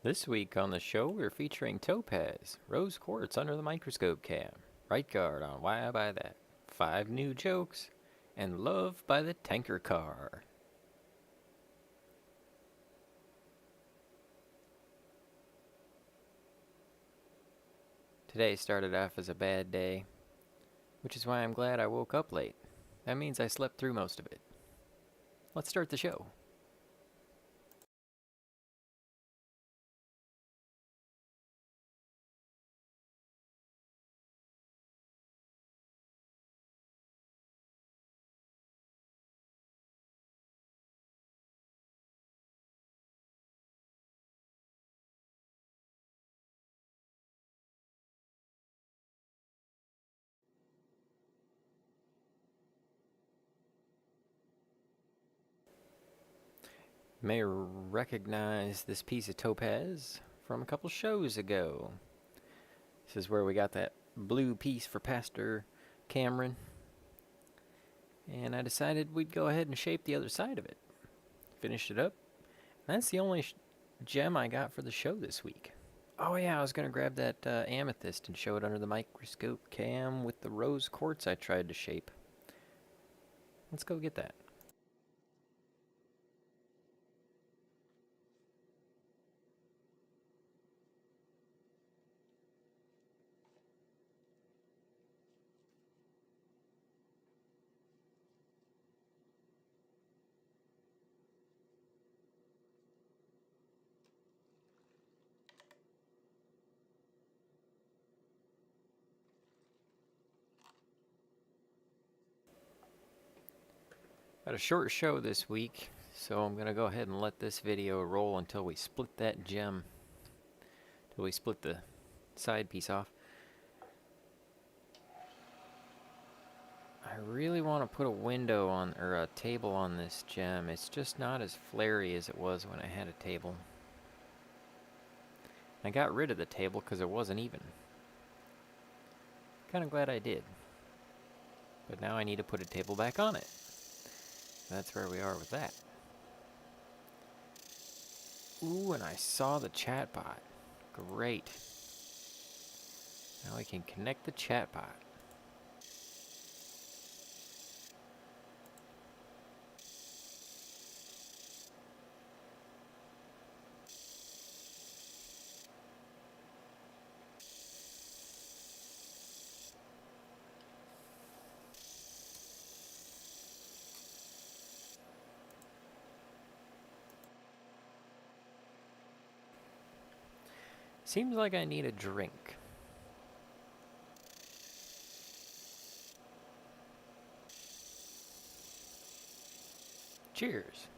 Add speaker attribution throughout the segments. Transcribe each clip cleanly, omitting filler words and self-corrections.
Speaker 1: This week on the show, we're featuring Topaz, rose quartz under the microscope cam, right guard on why I buy that, 5 new jokes, and love by the tanker car. Today started off as a bad day, which is why I'm glad I woke up late. That means I slept through most of it. Let's start the show. You may recognize this piece of topaz from a couple shows ago. This is where we got that blue piece for Pastor Cameron. And I decided we'd go ahead and shape the other side of it. Finished it up. That's the only gem I got for the show this week. Oh yeah, I was going to grab that amethyst and show it under the microscope cam with the rose quartz I tried to shape. Let's go get that. Got a short show this week, so I'm going to go ahead and let this video roll until we split that gem. Until we split the side piece off. I really want to put a window on, or a table on this gem. It's just not as flary as it was when I had a table. I got rid of the table because it wasn't even. Kind of glad I did. But now I need to put a table back on it. That's where we are with that. Ooh, and I saw the chat bot. Great. Now we can connect the chat bot. Seems like I need a drink. Cheers.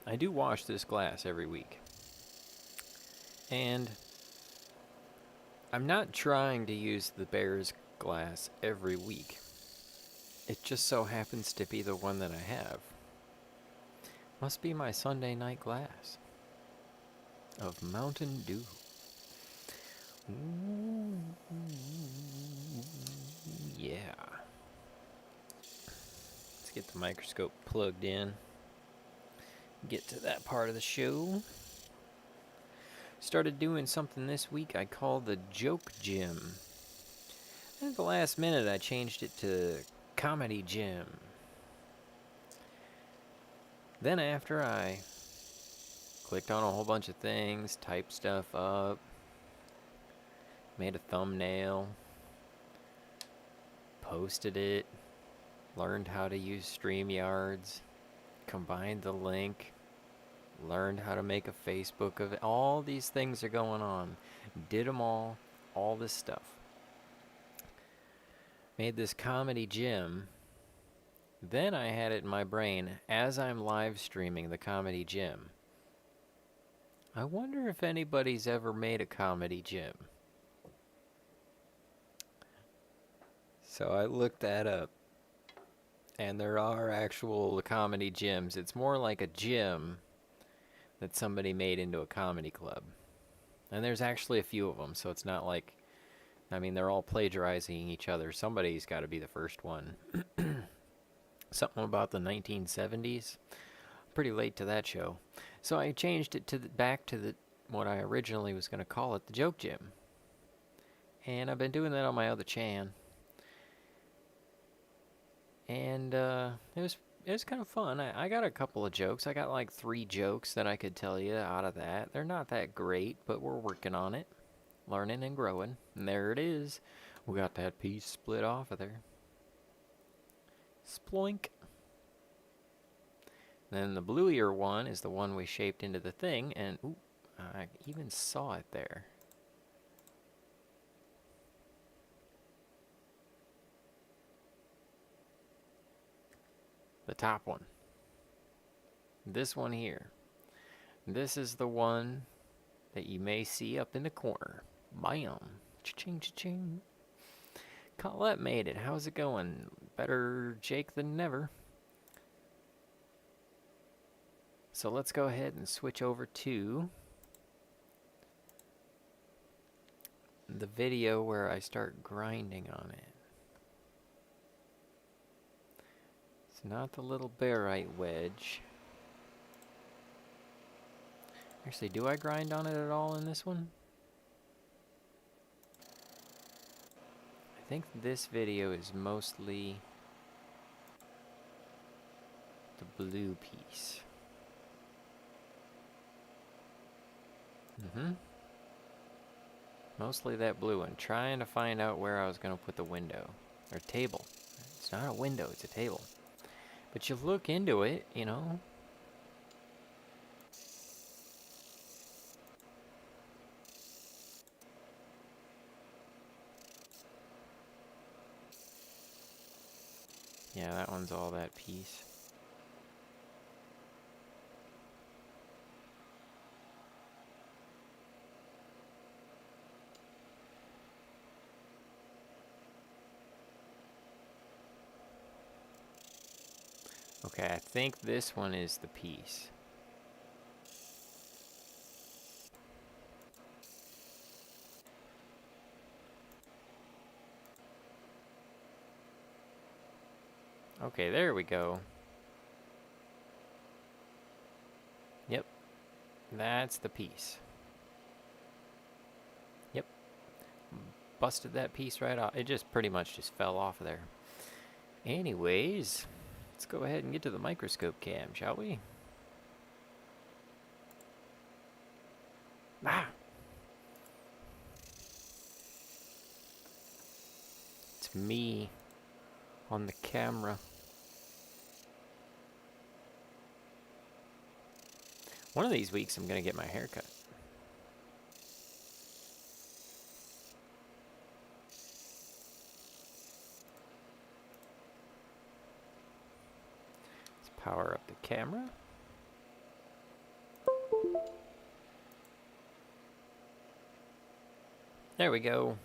Speaker 1: I do wash this glass every week. And I'm not trying to use the bear's glass every week. It just so happens to be the one that I have. Must be my Sunday night glass of Mountain Dew. Ooh, yeah. Let's get the microscope plugged in. Get to that part of the show. Started doing something this week I call the joke gym. At the last minute I changed it to comedy gym. Then after I clicked on a whole bunch of things, typed stuff up, made a thumbnail, posted it, learned how to use StreamYards, combined the link, learned how to make a Facebook of it. All these things are going on. Did them all this stuff. Made this comedy gym. Then I had it in my brain, as I'm live streaming the comedy gym, I wonder if anybody's ever made a comedy gym. So I looked that up. And there are actual comedy gyms. It's more like a gym that somebody made into a comedy club. And there's actually a few of them, so it's not like, I mean, they're all plagiarizing each other. Somebody's got to be the first one. Something about the 1970s. Pretty late to that show. So I changed it to back to the what I originally was going to call it, the Joke Gym. And I've been doing that on my other chan. And it was kind of fun. I got a couple of jokes. I got like 3 jokes that I could tell you out of that. They're not that great, but we're working on it, learning and growing. And there it is. We got that piece split off of there. Sploink. Then the bluier one is the one we shaped into the thing, and ooh, I even saw it there. The top one. This one here. This is the one that you may see up in the corner. Bam. Cha-ching, cha-ching. Colette made it. How's it going? Better Jake than never. So let's go ahead and switch over to the video where I start grinding on it. It's not the little barite wedge. Actually, do I grind on it at all in this one? I think this video is mostly the blue piece. Mostly that blue one. Trying to find out where I was going to put the window. Or table. It's not a window, it's a table. But you look into it, you know. Yeah, that one's all that piece. Okay, I think this one is the piece. Okay, there we go. Yep, that's the piece. Yep, busted that piece right off. It just pretty much just fell off of there. Anyways, let's go ahead and get to the microscope cam, shall we? Ah! It's me on the camera. One of these weeks I'm gonna get my hair cut. Let's power up the camera. There we go.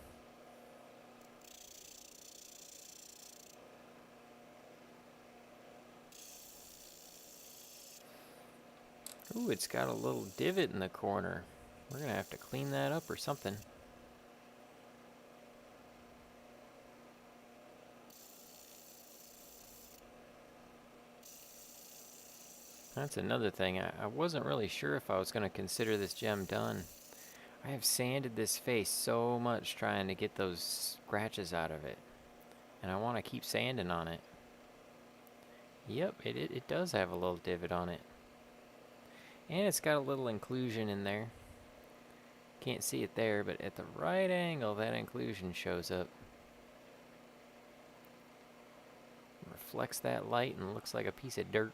Speaker 1: Ooh, it's got a little divot in the corner. We're gonna have to clean that up or something. That's another thing. I wasn't really sure if I was gonna consider this gem done. I have sanded this face so much trying to get those scratches out of it. And I want to keep sanding on it. Yep, it does have a little divot on it. And it's got a little inclusion in there. Can't see it there, but at the right angle, that inclusion shows up. Reflects that light and looks like a piece of dirt.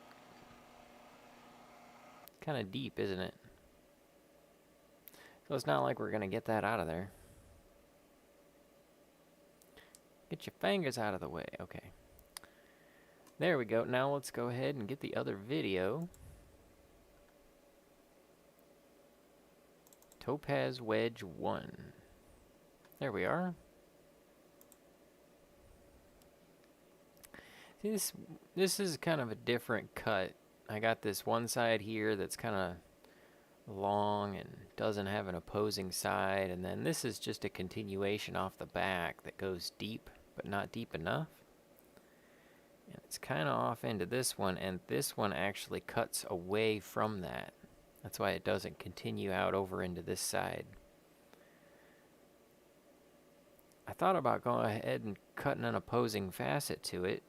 Speaker 1: Kind of deep, isn't it? So it's not like we're going to get that out of there. Get your fingers out of the way. Okay. There we go. Now let's go ahead and get the other video. Topaz Wedge 1. There we are. See, this is kind of a different cut. I got this one side here that's kind of long and doesn't have an opposing side, and then this is just a continuation off the back that goes deep but not deep enough. And It's kind of off into this one, and this one actually cuts away from that. That's why it doesn't continue out over into this side. I thought about going ahead and cutting an opposing facet to it,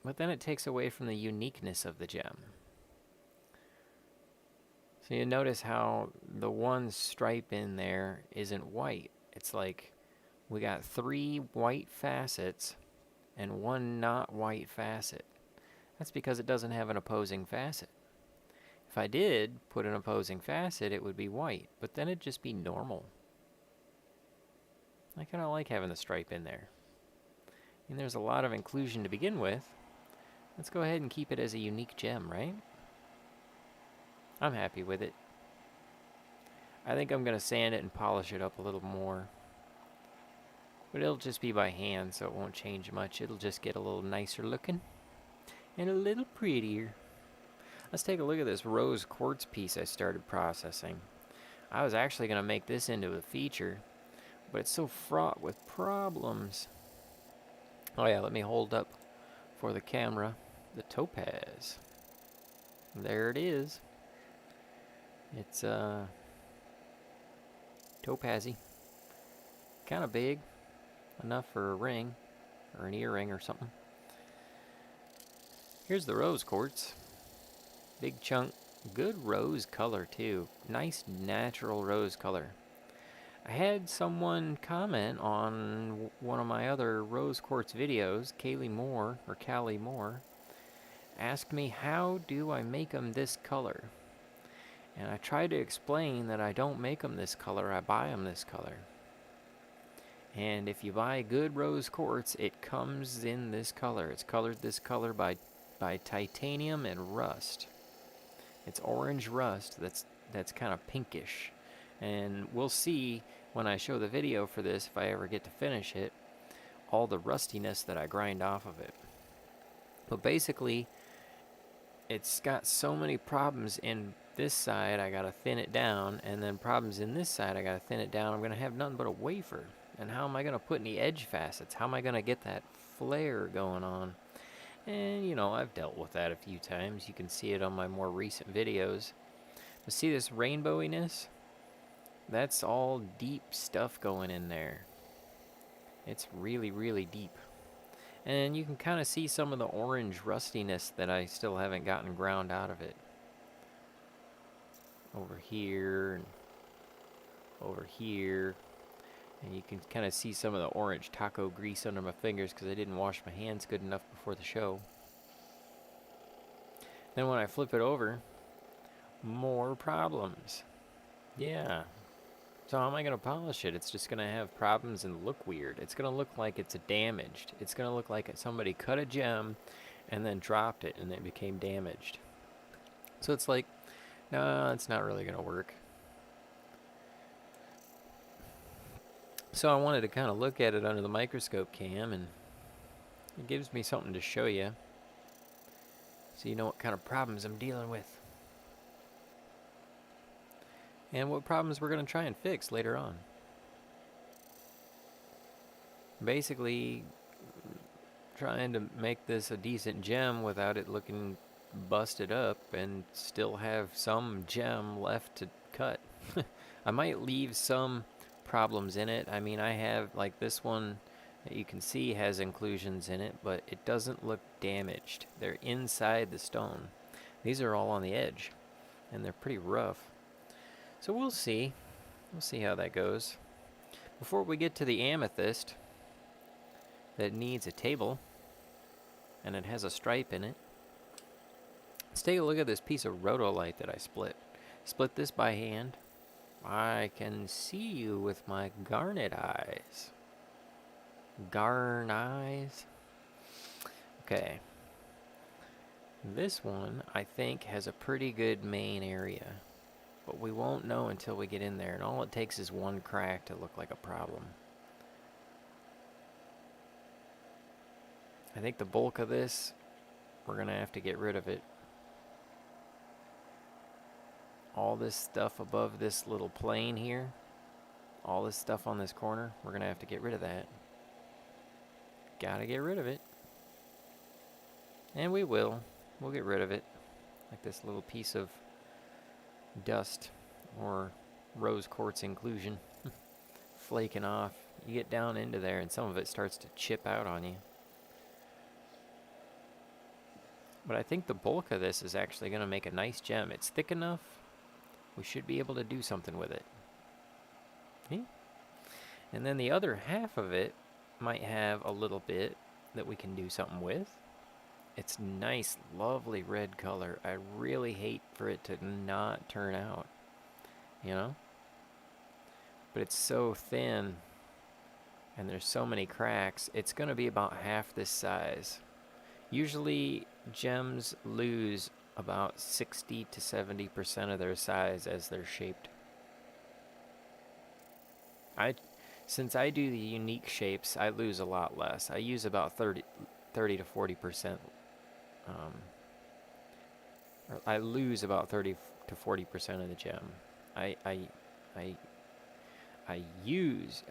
Speaker 1: but then it takes away from the uniqueness of the gem. So you notice how the one stripe in there isn't white. It's like we got 3 white facets and 1 not white facet. That's because it doesn't have an opposing facet. If I did put an opposing facet, it would be white, but then it'd just be normal. I kind of like having the stripe in there. And there's a lot of inclusion to begin with. Let's go ahead and keep it as a unique gem, right? I'm happy with it. I think I'm going to sand it and polish it up a little more. But it'll just be by hand, so it won't change much. It'll just get a little nicer looking and a little prettier. Let's take a look at this rose quartz piece I started processing. I was actually going to make this into a feature, but it's so fraught with problems. Oh yeah, let me hold up for the camera the topaz. There it is. It's topazy. Kind of big. Enough for a ring or an earring or something. Here's the rose quartz. Big chunk. Good rose color too. Nice natural rose color. I had someone comment on one of my other rose quartz videos, Callie Moore, asked me how do I make them this color. And I tried to explain that I don't make them this color, I buy them this color. And if you buy good rose quartz, it comes in this color. It's colored this color by titanium and rust. It's orange rust that's kind of pinkish. And we'll see when I show the video for this, if I ever get to finish it, all the rustiness that I grind off of it. But basically, it's got so many problems in this side, I gotta thin it down, and then problems in this side, I gotta thin it down. I'm gonna have nothing but a wafer. And how am I gonna put any edge facets? How am I gonna get that flare going on? And you know, I've dealt with that a few times. You can see it on my more recent videos. But see this rainbowiness? That's all deep stuff going in there. It's really, really deep. And you can kind of see some of the orange rustiness that I still haven't gotten ground out of it. Over here, and over here. And you can kind of see some of the orange taco grease under my fingers because I didn't wash my hands good enough before the show. Then when I flip it over, more problems. Yeah. So how am I going to polish it? It's just going to have problems and look weird. It's going to look like it's damaged. It's going to look like somebody cut a gem and then dropped it and it became damaged. So it's like, no, it's not really going to work. So I wanted to kind of look at it under the microscope cam, and it gives me something to show you so you know what kind of problems I'm dealing with. And what problems we're going to try and fix later on. Basically, trying to make this a decent gem without it looking busted up and still have some gem left to cut. I might leave some problems in it. I mean, I have, like this one that you can see has inclusions in it, but it doesn't look damaged. They're inside the stone. These are all on the edge, and they're pretty rough. So we'll see. We'll see how that goes. Before we get to the amethyst that needs a table, and it has a stripe in it, let's take a look at this piece of rhodolite that I split. Split this by hand. I can see you with my garnet eyes. Garn eyes. Okay. This one, I think, has a pretty good main area. But we won't know until we get in there. And all it takes is one crack to look like a problem. I think the bulk of this, we're going to have to get rid of it. All this stuff above this little plane here, all this stuff on this corner, we're going to have to get rid of that. Gotta get rid of it. And we'll get rid of it, like this little piece of dust or rose quartz inclusion flaking off. You get down into there and some of it starts to chip out on you. But I think the bulk of this is actually going to make a nice gem. It's thick enough, we should be able to do something with it. Yeah. And then the other half of it might have a little bit that we can do something with. It's nice, lovely red color. I really hate for it to not turn out, you know? But it's so thin and there's so many cracks, it's going to be about half this size. Usually gems lose about 60 to 70% of their size as they're shaped. Since I do the unique shapes, I lose a lot less. I use about 30 to 40%. I lose about 30 to 40% of the gem. I lose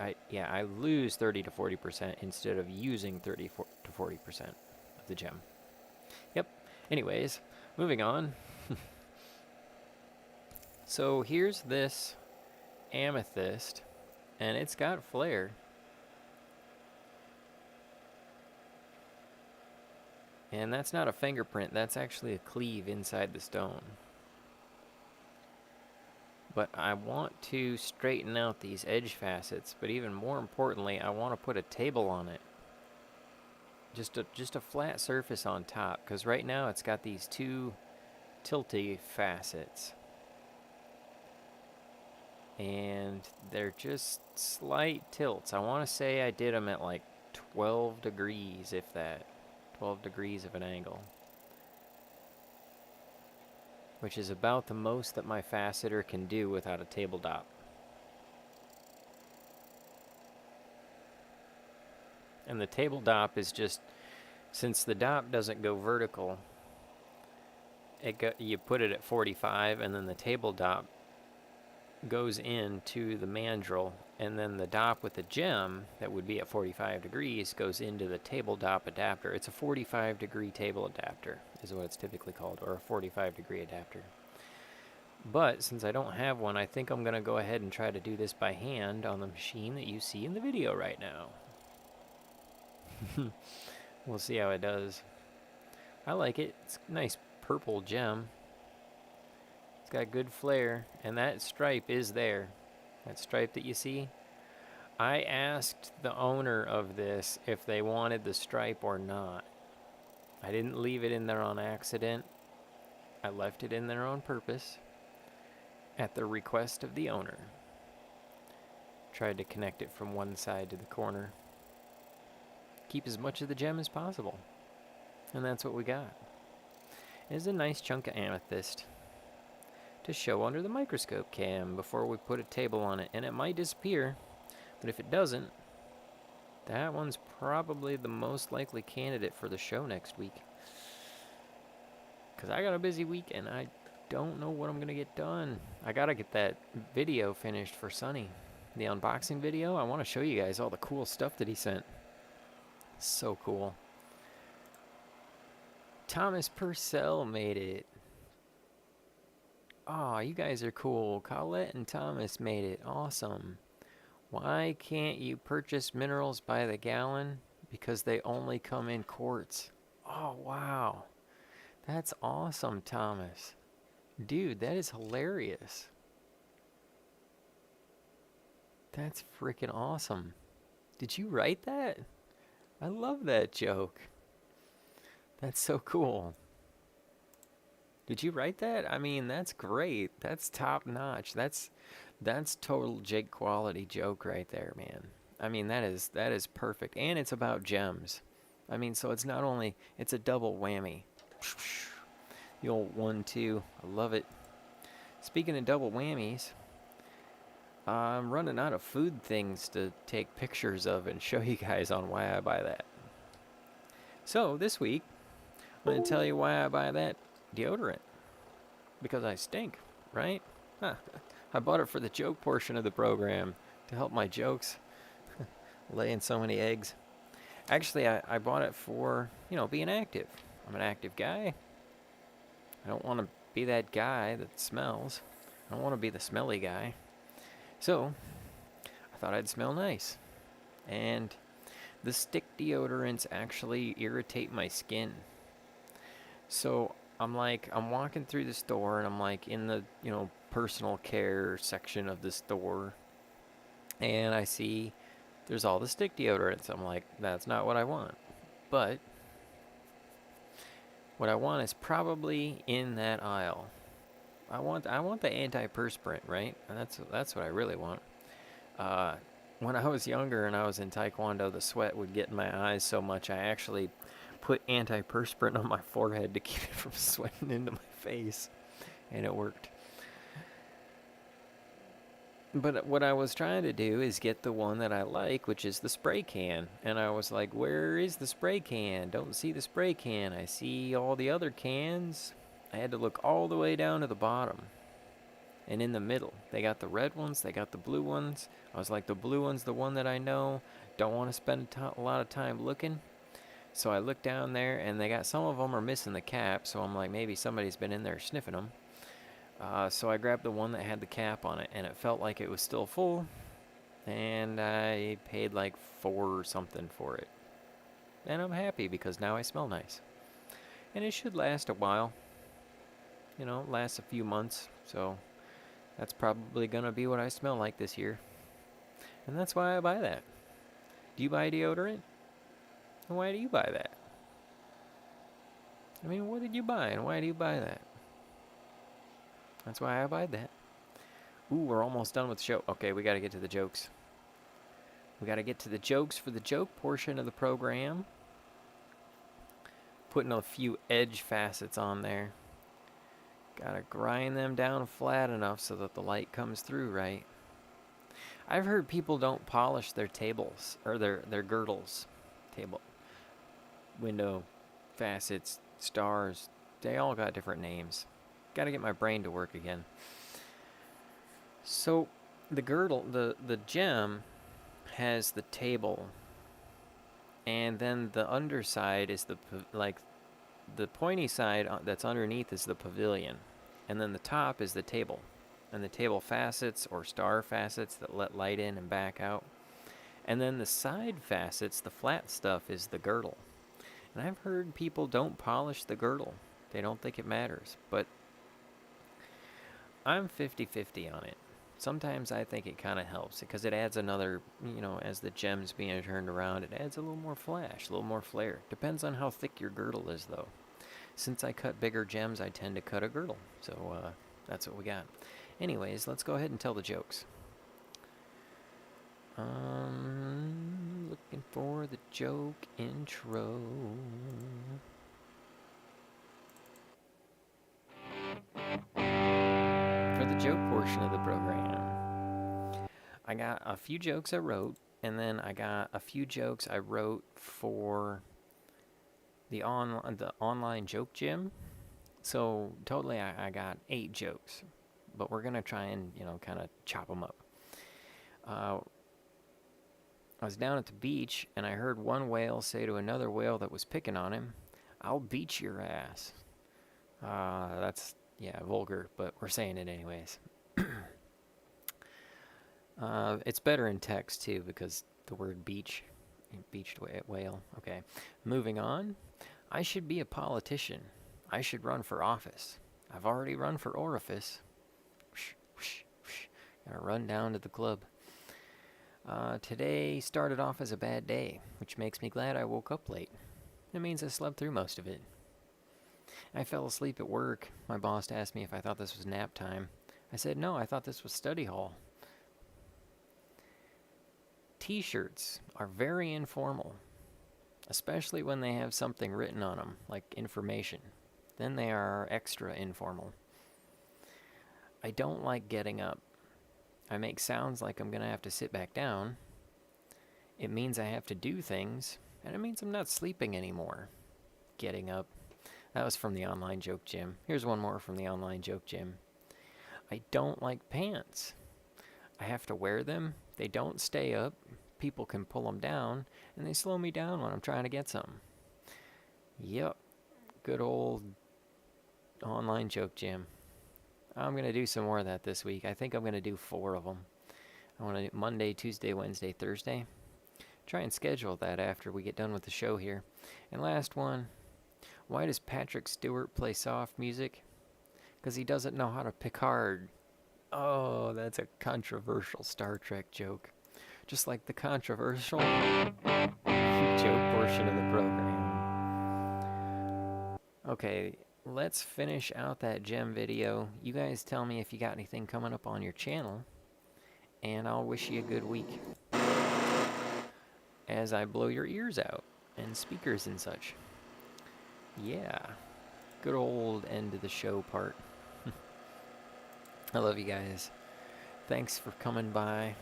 Speaker 1: 30 to 40% instead of using 30 to 40% of the gem. Yep. Anyways, moving on. So here's this amethyst, and it's got flare. And that's not a fingerprint, that's actually a cleave inside the stone. But I want to straighten out these edge facets, but even more importantly, I want to put a table on it. Just a flat surface on top, because right now it's got these two tilty facets. And they're just slight tilts. I want to say I did them at like 12 degrees, if that. 12 degrees of an angle. Which is about the most that my faceter can do without a table dop. And the table dop is just, since the dop doesn't go vertical, you put it at 45, and then the table dop goes into the mandrel, and then the dop with the gem that would be at 45 degrees goes into the table dop adapter. It's a 45 degree table adapter is what it's typically called, or a 45 degree adapter. But since I don't have one, I think I'm going to go ahead and try to do this by hand on the machine that you see in the video right now. We'll see how it does. I like it. It's a nice purple gem. It's got good flare, and that stripe is there. That stripe that you see. I asked the owner of this if they wanted the stripe or not. I didn't leave it in there on accident. I left it in there on purpose at the request of the owner. Tried to connect it from one side to the corner. Keep as much of the gem as possible. And that's what we got. It's a nice chunk of amethyst to show under the microscope cam before we put a table on it. And it might disappear, but if it doesn't, that one's probably the most likely candidate for the show next week. Because I got a busy week and I don't know what I'm going to get done. I got to get that video finished for Sunny. The unboxing video. I want to show you guys all the cool stuff that he sent. So cool. Thomas Purcell made it. Oh, you guys are cool. Colette and Thomas made it. Awesome. Why can't you purchase minerals by the gallon? Because they only come in quarts. Oh, wow. That's awesome, Thomas. Dude, that is hilarious. That's freaking awesome. Did you write that? I love that joke. That's so cool. Did you write that? I mean, that's great. That's top notch. That's total Jake quality joke right there, man. I mean, that is perfect. And it's about gems. I mean, so it's not only, it's a double whammy. The old 1-2. I love it. Speaking of double whammies, I'm running out of food things to take pictures of and show you guys on why I buy that. So this week, I'm going to tell you why I buy that deodorant. Because I stink, right? Huh. I bought it for the joke portion of the program to help my jokes laying so many eggs. Actually, I bought it for, being active. I'm an active guy. I don't want to be that guy that smells. I don't want to be the smelly guy. So, I thought I'd smell nice. And the stick deodorants actually irritate my skin. So, I'm walking through the store and I'm like in the, personal care section of the store. And I see there's all the stick deodorants. I'm like, that's not what I want. But what I want is probably in that aisle. I want the antiperspirant, right? And that's what I really want. When I was younger and I was in Taekwondo, the sweat would get in my eyes so much I actually put antiperspirant on my forehead to keep it from sweating into my face, and it worked. But what I was trying to do is get the one that I like, which is the spray can. And I was like, where is the spray can? Don't see the spray can. I see all the other cans. I had to look all the way down to the bottom. And in the middle, they got the red ones, they got the blue ones. I was like, the blue one's the one that I know. Don't want to spend a lot of time looking. So I looked down there, and they got some of them are missing the cap. So I'm like, maybe somebody's been in there sniffing them. So I grabbed the one that had the cap on it, and it felt like it was still full, and I paid like $4 or something for it. And I'm happy because now I smell nice. And it should last a while. Lasts a few months, so that's probably going to be what I smell like this year. And that's why I buy that. Do you buy deodorant? And why do you buy that? I mean, what did you buy, and why do you buy that? That's why I buy that. Ooh, we're almost done with the show. Okay, we got to get to the jokes. We got to get to the jokes for the joke portion of the program. Putting a few edge facets on there. Got to grind them down flat enough so that the light comes through right. I've heard people don't polish their tables, or their girdles. Table, window, facets, stars. They all got different names. Got to get my brain to work again. So, the girdle, the gem has the table, and then the underside is the pointy side that's underneath is the pavilion, and then the top is the table, and the table facets or star facets that let light in and back out, and then the side facets, the flat stuff, is the girdle. And I've heard people don't polish the girdle. They don't think it matters, but I'm 50-50 on it. Sometimes I think it kind of helps because it adds another, as the gem's being turned around, it adds a little more flash, a little more flare. Depends on how thick your girdle is, though. Since I cut bigger gems, I tend to cut a girdle. So that's what we got. Anyways, let's go ahead and tell the jokes. Looking for the joke intro. For the joke portion of the program, I got a few jokes I wrote, and then I got a few jokes I wrote for the online joke gym. So totally I got 8 jokes, but we're gonna try and kind of chop them up. I was down at the beach, and I heard one whale say to another whale that was picking on him, "I'll beat your ass." That's vulgar, but we're saying it anyways. It's better in text too because the word beached whale. Okay, moving on. I should be a politician. I should run for office. I've already run for orifice. Gotta run down to the club. Today started off as a bad day, which makes me glad I woke up late. It means I slept through most of it. I fell asleep at work. My boss asked me if I thought this was nap time. I said no, I thought this was study hall. T-shirts are very informal, especially when they have something written on them, like information. Then they are extra informal. I don't like getting up. I make sounds like I'm going to have to sit back down. It means I have to do things, and it means I'm not sleeping anymore. Getting up. That was from the online joke gym. Here's one more from the online joke gym. I don't like pants. I have to wear them. They don't stay up. People can pull them down, and they slow me down when I'm trying to get some. Yep. Good old online joke jam. I'm going to do some more of that this week. I think I'm going to do 4 of them. I want to do Monday, Tuesday, Wednesday, Thursday. Try and schedule that after we get done with the show here. And last one, why does Patrick Stewart play soft music? Because he doesn't know how to Picard. Oh, that's a controversial Star Trek joke. Just like the controversial joke portion of the program. Okay, let's finish out that gem video. You guys tell me if you got anything coming up on your channel, and I'll wish you a good week as I blow your ears out and speakers and such. Yeah, good old end of the show part. I love you guys. Thanks for coming by.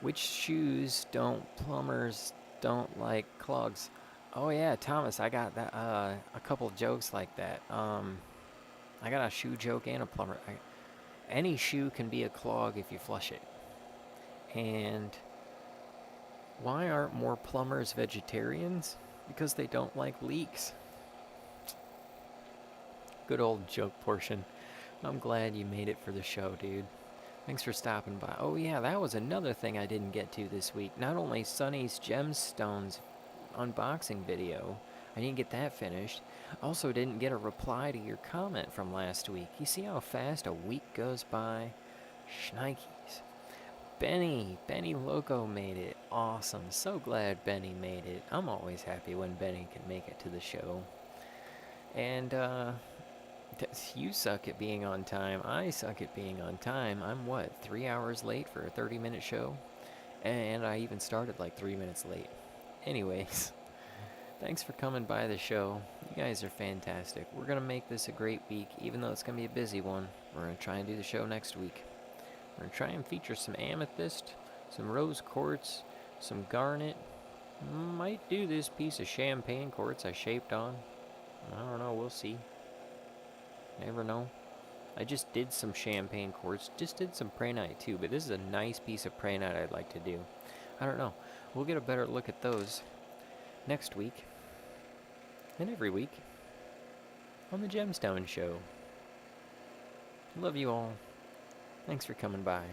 Speaker 1: Which shoes don't plumbers don't like clogs? Oh yeah, Thomas, I got that a couple jokes like that. I got a shoe joke and a plumber. Any shoe can be a clog if you flush it. And why aren't more plumbers vegetarians? Because they don't like leaks. Good old joke portion. I'm glad you made it for the show, dude. Thanks for stopping by. Oh yeah, that was another thing I didn't get to this week. Not only Sonny's Gemstones unboxing video, I didn't get that finished. Also didn't get a reply to your comment from last week. You see how fast a week goes by? Shnikes. Benny Loco made it. Awesome. So glad Benny made it. I'm always happy when Benny can make it to the show. And, you suck at being on time. I suck at being on time. I'm, 3 hours late for a 30-minute show? And I even started like 3 minutes late. Anyways, thanks for coming by the show. You guys are fantastic. We're going to make this a great week, even though it's going to be a busy one. We're going to try and do the show next week. We're going to try and feature some amethyst, some rose quartz, some garnet. Might do this piece of champagne quartz I shaped on. I don't know, we'll see. Never know. I just did some champagne quartz, just did some prehnite too, but this is a nice piece of prehnite I'd like to do. I don't know. We'll get a better look at those next week and every week on the Gemstone Show. Love you all. Thanks for coming by.